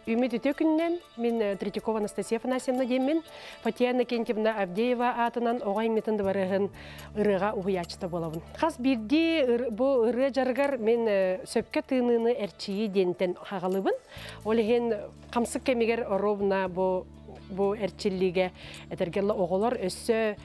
Ümit Ötökünden, min Третьякова Анастасия Афанасьевна деймін, Фатьяна Кентьевна Авдеева атынан оғай метінді барығын ұрыға ұғыячыта болауын. Қас бірде бұл ұры жарғар мен сөпке тыыныны әрчейі дентен қағалыбын. Олеген қамсық кемегер оробына бұл әрчіліге әтергелі оғылар өссі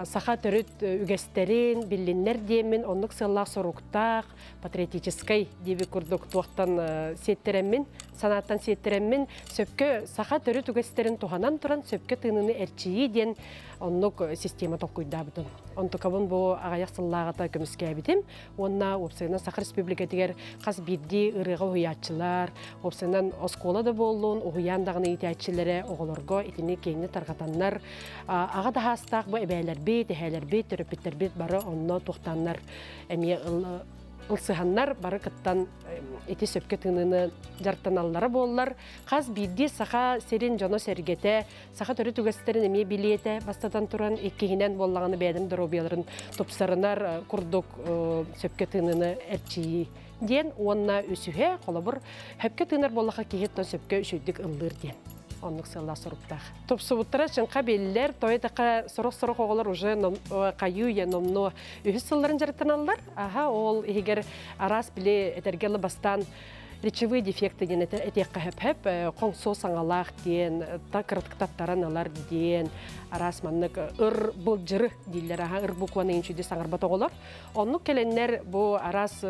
саха төрөт үгестерин, билиннер деймін, онлық сыллақ соруқтақ, патриотической деби күрдік туақтан сеттеремін, санаттан сеттеремін, сөпке саха төрөт үгестерин туғанан тұран сөпке тыыныны әрчейі ден онлық система тоққойда бұдын. Онтықабын бұл ағаяқ сыллағыта көміске әбітім, онна опсайынан Саха Республикатығар қас бірде ұрыға ұятчылар, опсайынан оскола да болуын, ұғыяндағыны етәтчілері оғылырға етіне кейіні тарғатанлар, аға да хастақ бұл әбәйлер бейт, әхәлер бейт, түріпіттер бейт бары онна тоқтанлар, әме ылсығанлар бары қыттан еті сөпке тыңыны жарттан алылары болылар. Қаз бірде саха серен жоно сәргеті, саха түрі түгестерін әме билеті бастатан тұран еккегінен боллағаны бәдім дұробияларын топсарынар күрдік сөпке тыңыны әрчейі ден, онна өсіге қолабыр хөпке тыңар боллаға кегеттен сөпке үшөйдік ұллыр ден. Онлық сылла сұрыптақ. Топсыбыттыра шынқа белілер, тойдаққа сұрық-сұрық оғылар уже қаю я номно үйіз сылларын жарыттан алылар. Аға, ол егер арас біле әтергелі бастан речевые дефекты ден әтеққа хөп-хөп, қоңсо саңалақ ден, кырыткаттаран алар ден, арас маннық ұр бұл жыры дейлер, ұр бұқуаны еншуде саңарбат оғылар. Онлық келенлер бұл арас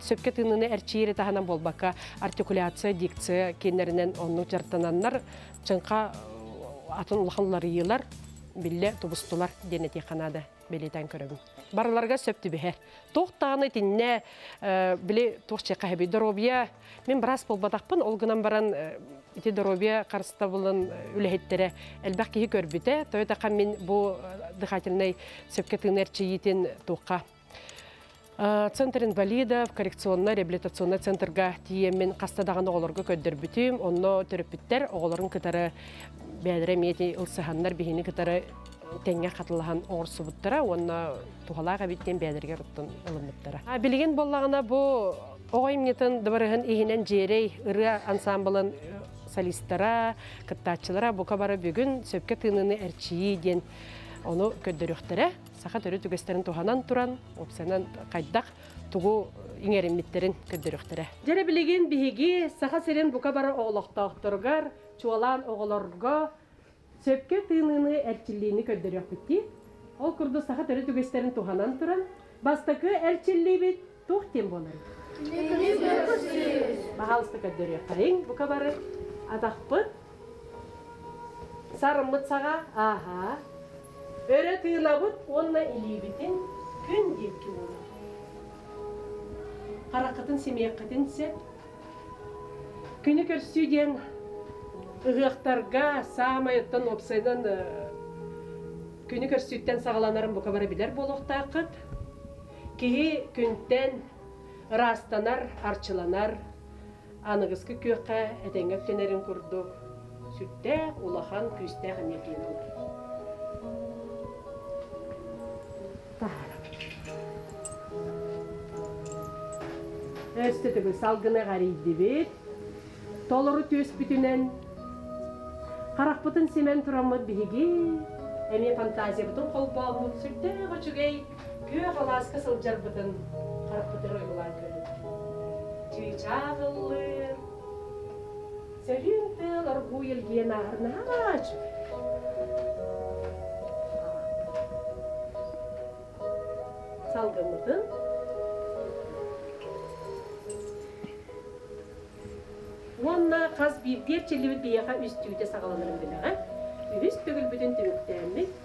сөпке тыыныны әрчейері тағынан болбаққа артикуляция, дикция кенерінен оның жартананлар чыңқа атын ұлғанлары елар білі тұбыстылар денеті қанады белетен көрігін. Барыларға сөпті бігер. Тоқтағаны тінне білі тоқчеқа әбей дұробия. Мен біраз болбадақпын, олғынан баран ити дұробия қарсыта болын үліхеттері әлбәқ кейі көрбіті. Тойдаққа мен бұл дыхательный сөпке тыыны әрчейетін тоққа. Центр инвалидов, коррекционно-реабилитационный центрга тиемен қастадаған оғыларға көддір бүтім, онно түріпіттер оғыларын кітары бәдірі меті ұлсығанлар бейіні кітары тәңге қатылыған оғырсы бұттыра, онна туғалаға біттен бәдірге рұттын ұлымыттыра. Білген болағына бұл оғайымнетін дұбарығын егінен жерей ұры ансамблын солистара, кыттатчылара бұқа бары бүгін сөпке тыыныны әрчейі ден оны көддіріқтірі. Саха төрі түгестерін туғанан тұран, опсанан қайдақ тұғу еңерімметтерін көддіріқтірі. Жәрі білеген бігі саха серен бұқа бары оғылықтақтырғар, чуалан оғыларға сөпке тыыныны әрчілейіні көддіріқ бітті. Ол күрді саха төрі түгестерін туғанан тұран, бастықы әрчілей бет тоқтен болыр. Бағалысты көддіріқтірін бұқа бары адақпыт, сарымыт саға, аға. Өрі тыылабыт, онна илейбітін күн депкі болар. Қарақытын семейқытын сеп. Күні көрсүйден ұғықтарға саамайыттан опсайдан күні көрсүйттен сағаланарын бұқа бары білер болуқта қыт. Кейі күнттен растанар, арчыланар, анығызқы көққа әтен өптенерін күрдік. Сүтті, улахан, күсті ғанекейін олар. Өсті түгіл салғыны ғарейді бет, толыры төс бүтінен, қарақ бұтын семен тұрамыд бігі, әме фантазия бұтын қол балмын, сүрді ғочугей, көй қаласқы сылжар бұтын, қарақ бұтын ойылар көрді. Чүй чағылыр, сәрінтіл арғу елген ағырна ағач. Салғымытын, онна қаз бірдер челебет бейеға үстігіде сағаланырын біліға. Үст түгіл бүтін түміктәмік.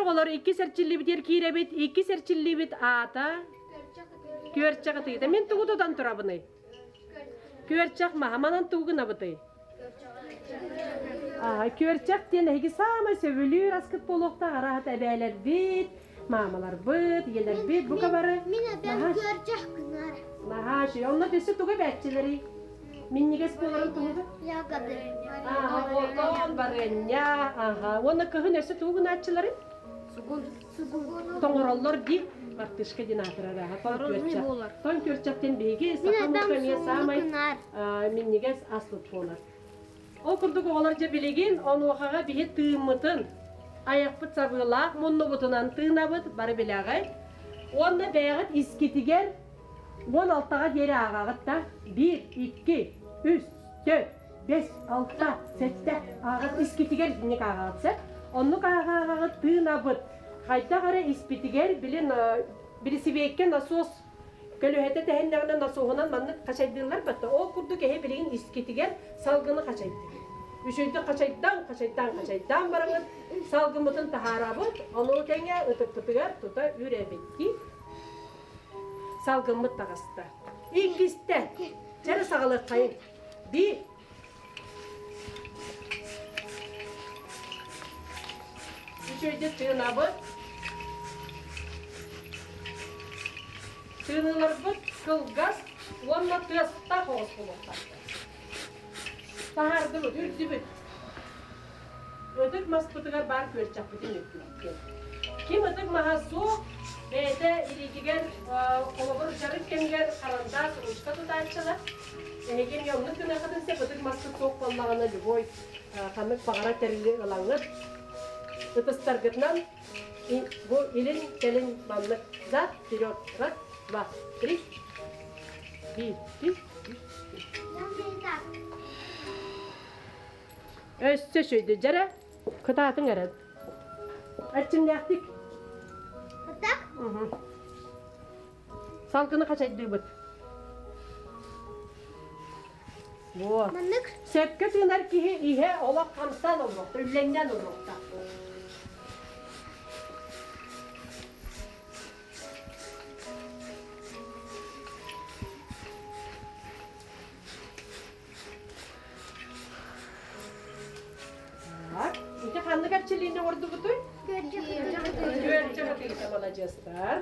oğlar 2 serçilli biter kirebit, 2 serçilli bit ata. Körçak tıydı. Men tuğudan turabını. Körçak mı? Hamanan tuğuna bıtı. Körçak diye hegi sama sövülür askıt bolokta rahat ebeler bit. Mamalar bit, yeler bit bu kabarı. Mine ben görcek kınar. Naha şey onlar desi tuğu bekçileri. Minniges boların tuğu. Ya kadar. Oton barenya. Ona kıhın esi tuğun açıları. Toңороллор ди артышка динатыра тон көрчактен беги сакамуккания самай миннигес аслыт болар. Ол курдук оголор же билеген онуахага бихе тыыммытын аяқпыт сабыла муннубутунан тыынабыт бары билагай. Онда бәягыт искитигер 16-га дери агагыт да 1, 2, 3, 4, 5, 6, 7 агагыт искитигер динник агагытса. Оннук агагыт тыынабыт. Хайта гара испитигер билен birisi bekken nasос kölöhete tehennegine nasoğunan manlık kaçaydılar battı. O kurdu kehe bileğin iskitiger salgını kaçaydı. Üçüncü kaçaydan barangıt salgımıtın taharabıt. Onu kenge ıtık tutugar tuta ürebekki salgımıt tağısıda. İkiste çarı sağlık kayın. Bir üçüncü tığınabıt. Tığınılar bıt, kılgaz, onunla tığısıda hoş bulurlar. Tahardı bıt, ürdü bıt. Ödük maspıtıgar bar körçak bütün yüklü. Kim ödük maha soğuk, beyde iligiger, olabır jarık kemiger, karanda, uçta tutarçılar. Egem yolunu güne kadın sep ödük maspıt soğuk bollağına lüboy, kanık bağıra terili ılağıt. Ötüstler gıtnan, bu ilin gelin manlık zat, pilot, rat, va, trik, bir. Öste şöyle jara, kıtaatın arad. Açın yaktık. Hatak? Salgını kaçaydı bıt. Bu. Manlık. Sepke tığınar ki ihe olak kamsan olmakta, üllenden olmakta. İşte kanlı kapçılığını ordu budur. Görçek atıysa alacağızlar.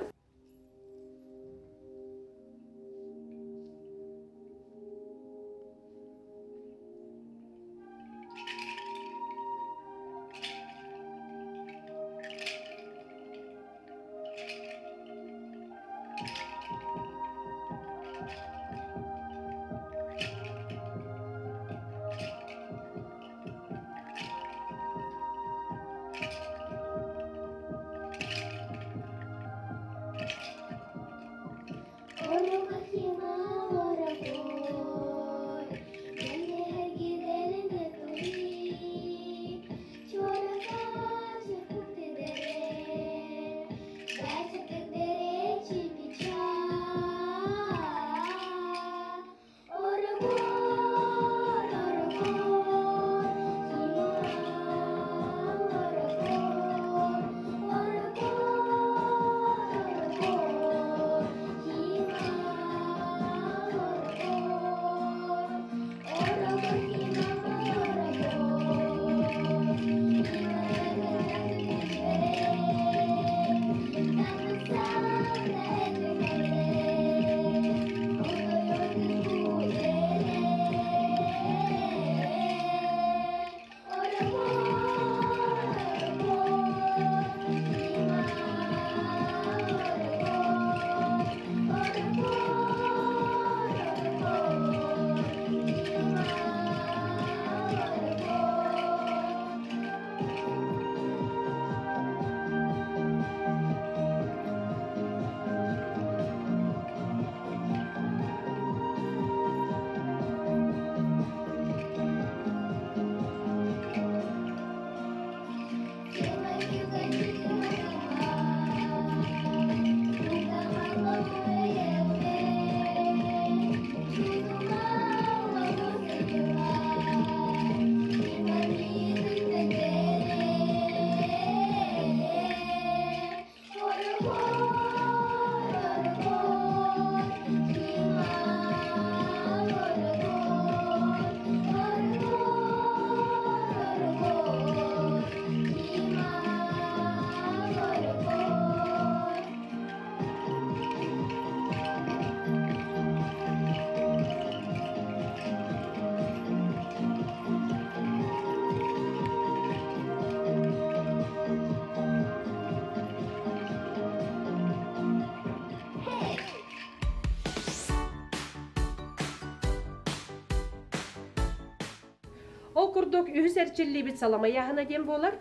Ол курдук үһүс эрчилли бит салама яһына ден болар.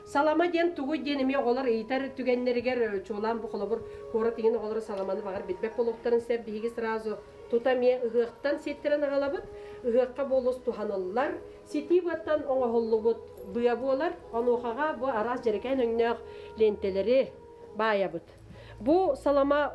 Салама ден тугу денеме олар ыйтар түгеннергер чулан бу холобур кора тиген олар саламаны багар битбек болуктарын сеп биги сразу тутаме ыгыктан сеттерен агалабыт. Ыгыкка болус туханаллар. Сетибаттан оңохоллубут быя болар. Онохага бу арас жеркен өңнөк лентелери баябыт. Бу салама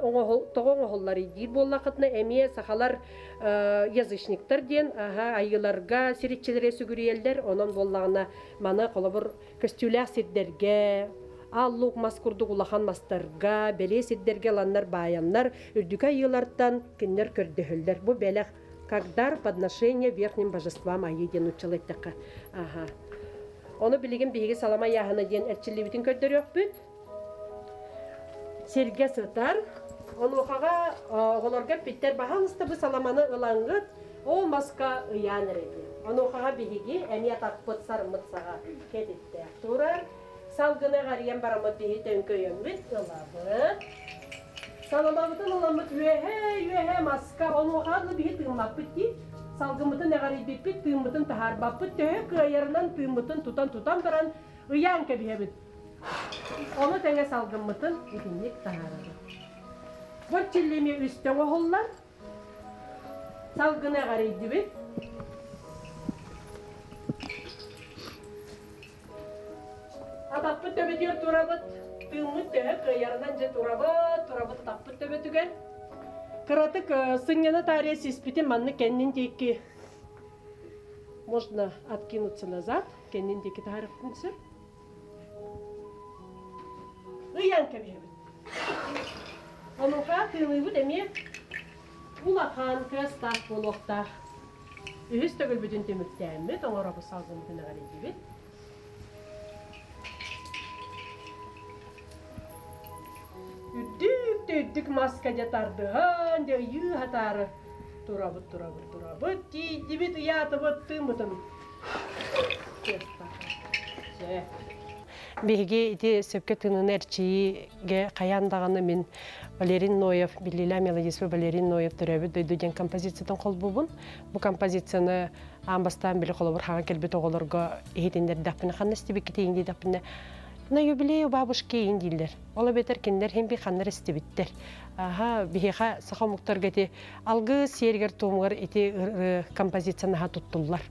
тоңоңохоллары дир боллакытны эмие сахалар язычниктар ден айыларга сиритчелере сүгүриелдер онон боллагына маны колобур көстүләк сиддерге аллук маскурду улахан мастарга беле сиддерге ланнар баяннар үрдүкө айылардан киннер көрдөһөллөр. Бу белек когда подношение верхним божествам айден учылыттыкка. Оны билеген биги салама яһына ден эрчилибитин көддөрөкпүт. Серге сытар, онуқаға оларға биттер бағалысты бұл саламаны ылаңғыт, ол маска ұян реде. Онуқаға бігеге әмият ақпыт сарымытсаға кедетті. Турар, салғыны ғариен барамыт бігі төнкі өңбіт ылабыт. Саламабытын ыламыт үйе маска, онуқаға бігі тыңлапыт ди. Салғымытын әғари беппет, тыңмытын тахарбапыт, төхі күйерінен тыңмытын тұтан баран ұян кәбіғебіт. Onu tenge salgınmıtın edinlik tahararı. Bu çillemi üstten oğullar salgına garıydı bit. Atapıt töbe diyor turabıt. Tığmıt töbe kıyarından je turabıt atapıt töbe tügen. Kıratık сыньяна тария сиспитин манны kendin teki. Можно откинуться назад. Kendin teki taharıftın sür. Ыян кәбиһебит. Онука тыйлыбыт эми улахан кыстак болохтах. Үһүс төгүл бүтүн темиктәмбит, оңорабы салгымытына гаридибит. Үддүк маска жатардыган, де үйү хатары. Турабыт, дибит ыятыбыт тымытын. Беге ити сөпке тынын әрчиге қаяндағаны мен Валерин Ноев, Белила мелодисі Валерин Ноев түрәбі дөйдуден композициядан қол бұбын. Бұл композицияны амбастан білі қолы бір қаған келбет оғылырға ехетендер дақпыны қанны істебек кетейінде дақпыны. На юбилею бабушке ең дейлдер. Ола бетер кендер хем бей қаннар істебеттер. Бігеға сақа мұқтар гәте алғы сергер туымғыр ити композицияны ға тұттылар.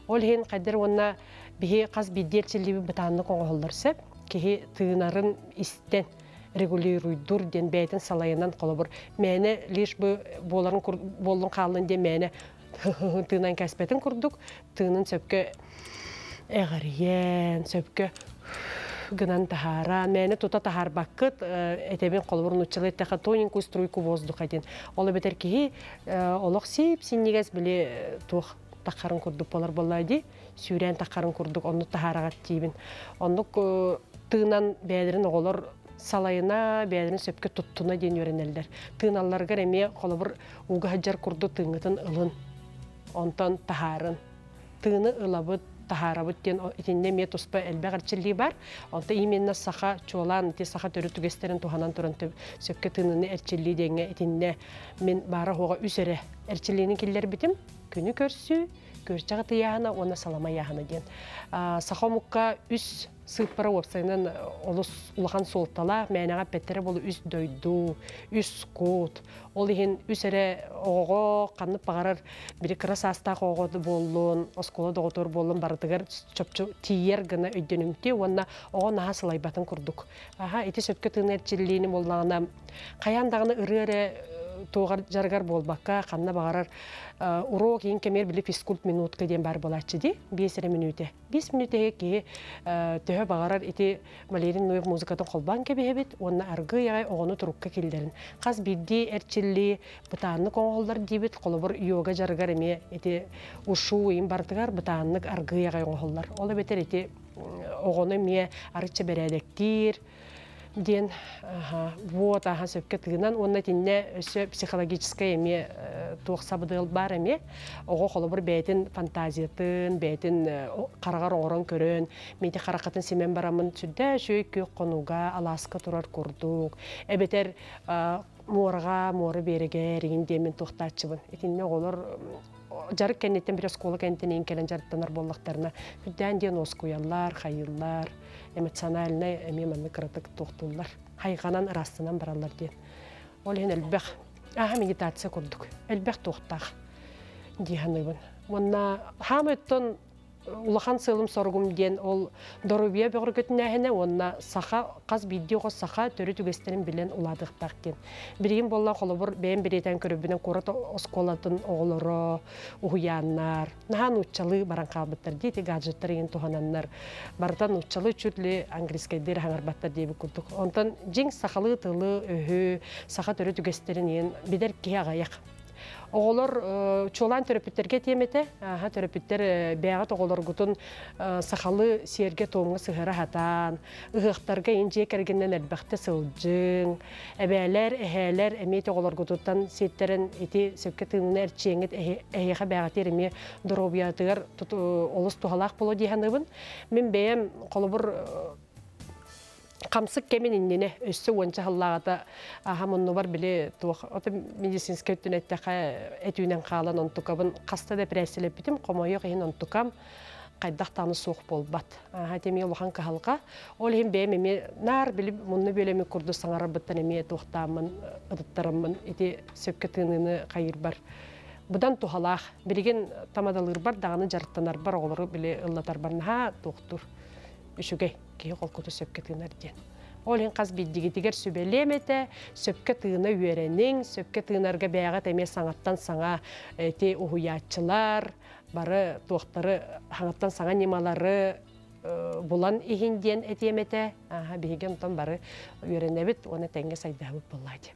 Ол хен қайдар онна бихи қаз биддерчилиби бытанны коңоллар сеп, кеһи тыынарын истен регулируйдур ден бәйтін салайынан қолыбыр. Мәне лиш болын қалын ден мәне тыынан кәспетін күрдік, тыынан сөпке әғариян, сөпке гынан тахаран, мәне тута тахар бақыт, әтебен қолыбыр нұтчылы әттіға тоненькую струйку воздуха ден. Олы бетер кеһи олық сеп, сенегес біле туқ тақарын күрдік болар болайды, сүйрен тақарын күрдік, оны тахарағат дейбін. Оны тыынан бәдірін оғылар салайына, бәдірін сөпке тұттуына ден өренелдер. Тыыналарға әме қолыбыр уға хаджар күрді тыыңытын ылын, онтан тахарын. Тыыны ылабыт, тахарабыт ден етінде ме тұспа әлбәғ арчылли бар. Онта именна сақа чуолан, сақа төрі түгестерін туханан тұрын сөпке тыыныны әрчілли денге етінде мен бары хоға үсірі әрчіллінің келдер бітім. Күні көрсі, көрчіға тияғына, оны салама яғына ден. Сақа мұққа үс сыппара опсайынан улахан солтала, мәйнаға пәттері болу үс дөйду, үс кот. Ол еген үс әрі оғы қанып бағарар бірі қырас астақ оғыды болуын, оскола доғытыр болуын барытығыр чөпчі тиер ғына өйденімте, онына оғы наға сылайбатын күрдік. Еті сөпке тыны әрчелейіні болағына қаяндағына ұры-әрі тоғар жарғар болбаққа, қанына бағарар урок ең кемер білі физкульт минутқа ден бар болатшы де, 5 минуте. 5 минуте ке төхі бағарар еті Валерин Ноев музыкатын қолбан кебе-бет, онына арғы яғай оғыны тұрыққа келдерін. Қаз бидді, әрчілі, бұтанны қоңғолдар дейбет, қолы бір йога жарғар еме, еті ұшу ең бартығар бұтанны арғы яғай оңғолдар. Олы бетер еті оғыны ме арыча бәрәдектер, ден вот сөпке тыгынан онна тинне өсө психологическая эме туаксабыдыл бар эме ого холо бир бетин фантазиятын бетин карагар оңорон көрөн менде каракатын семен барамын сүддө шөйкө конуга аласка турар курдук эбетер морга моры береге регин демен токтачыбын этинне олор жарык кеннеттен бир школа кенттен келен жарыктанар боллактарына хүддән ден оскуяллар, хайыллар, эмоциональный эмеманы кырытык тохтуллар. Хайганан растынан бараллар ден. Ол ен элбэх медитация курдук. Элбэх тохтах диһаныбын. Монна хамыттон улахан сылым соргум ден ол доробия бөгөргөтүнәһенә онна саха каз бидиого саха төрү түгестерин билен уладыктак кен. Бирин болла колобур бен биретен көрөбүнөн корот осколатын оголоро уяннар. Нахан уччалы баран калбыттар дити гаджеттер ен тухананнар. Бартан уччалы чүтле англискайдер хаңарбаттар деби курдук. Онтон жиң сахалы тылы өһө саха төрү түгестерин ен бидер киягаyak. Оголор чолан терапевттерге темете, терапевттер бәгат оголор гутун сахалы серге тоңы сыгыра хатан, ыгыктарга инже кергеннен элбәхте сылжың, әбәләр, әһәләр әмет оголор гутуттан сеттерен ити сөкке тыңны әрчеңет әһәгә бәгат ереме доробиятыгар олыс тухалак боло дигәнебен. Мен бәем колобур Камсык кемен иннене өссө онча халлагата хамынны бар биле тух ото медицинский түнеттәкә этүнән калан онтукабын каста депрессиялеп битим комойок ин онтукам кайдактаны сук болбат. Хатеми улхан калга ол хим бемеме нар билип мунны белеме курду саңара быттан эме тухтамын ыдыттарымын ити сөккө тыныны кайыр бар. Будан тухалах бириген тамадалыр бар даганы жарыттанар бар олору биле ыллатар барна тухтур. Үшүгей кей қолқыты сөпке тыынар ден. Олин қаз биддігітігер сөбелемете, сөпке тыына үйеренің, сөпке тыынарға бәғат әмес саңаттан саңа те ұхуятчылар, бары туақтары хаңаттан саңа немалары бұлан ехінден әтемете, бейген ұтан бары үйеренебіт, оны тәңге сайдағып болады.